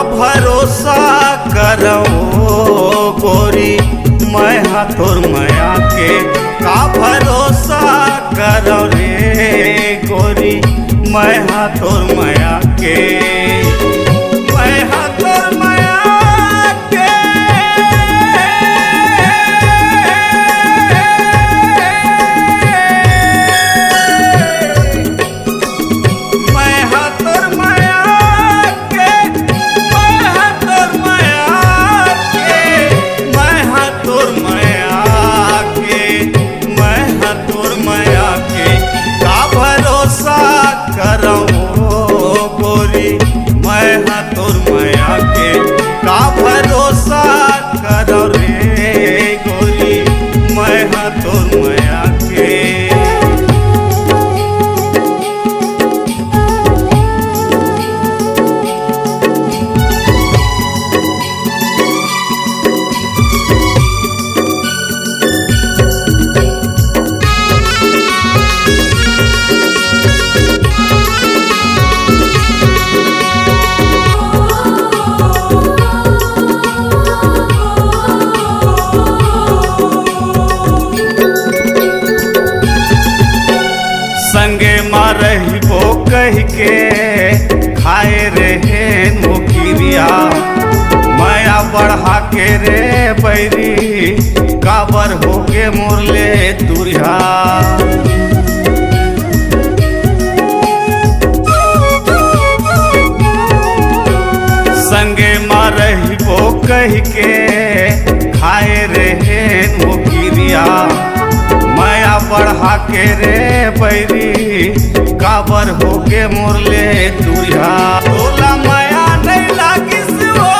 भरोसा करो गोरी मैं तोर माया के, का भरोसा करो रे गोरी मैं तोर माया के, मैं तोर माया के। मैं तोर माया के, मैं तोर माया के, मैं तोर माया के, मैं तोर माया के, का भरोसा करो गोरी मैं तोर माया के, का भरोसा करो रे गोरी मैं तोर माया के। संगे मारही वो कह के खाए रहे मुकिरिया, माया बढ़ा के रे बैरी काबर होके मोरले दुरिया। संगे मारही वो कह के खाए रहे मुकिरिया, माया बढ़ा के रे बैरी काबर होके मोरले दुरिया। तोला माया नहीं लागी सिवा,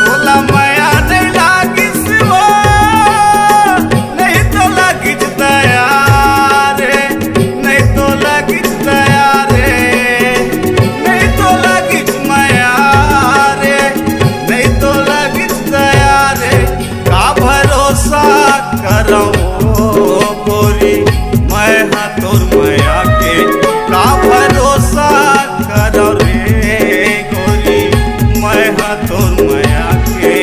तोला माया नहीं लागी सिवा, नहीं तो लागी दया रे, नहीं तो लागी दया रे, नहीं तो लागी माया रे, नहीं तो लागी दया रे। का भरोसा करो गोरी मैं तोर माया के, का भरोसा करो रे गोरी मैं तोर माया के।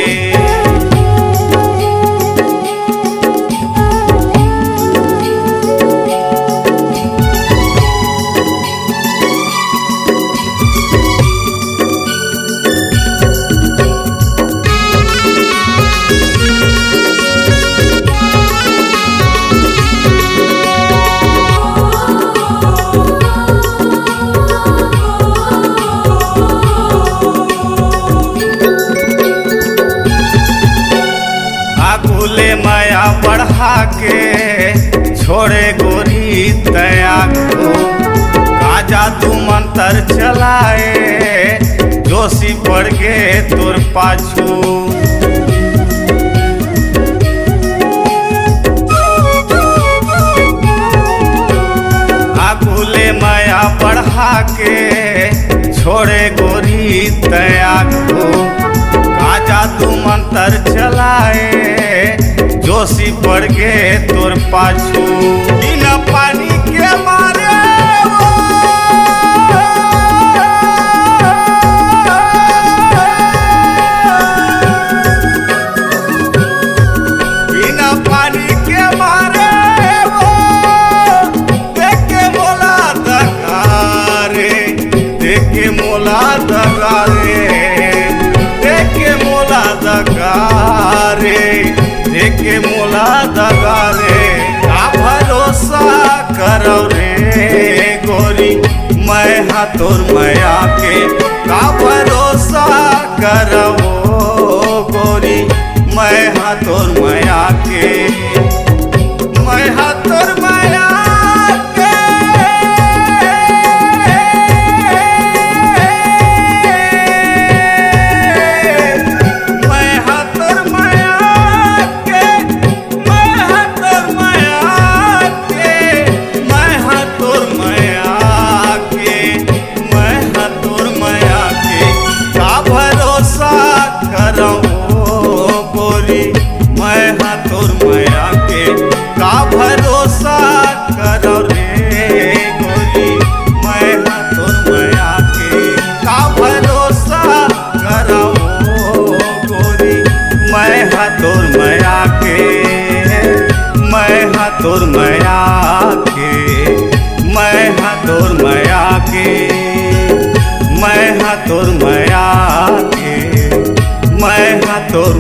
आगुले माया बढ़ा के छोड़े गोरी दया को, काजा तू मंत्र चलाए जोशी पड़ गे तोर पाछू। आगुले माया बढ़ा के छोड़े गोरी दया को, काजा तू मंत्र चलाए जोशी पड़ गे तोर पाछू। बिना पानी के मारे बिना पानी के मारे देख के मोला दगारे, देख के मोला दगारे, देख के मोला दगारे, देख के मोला दगारे। का भरोसा करो रे गोरी मैं तोर माया के, का भरोसा करो तोर माया के, मैं हाँ तोर माया के, मैं हाँ तोर माया के, मैं हाँ तोर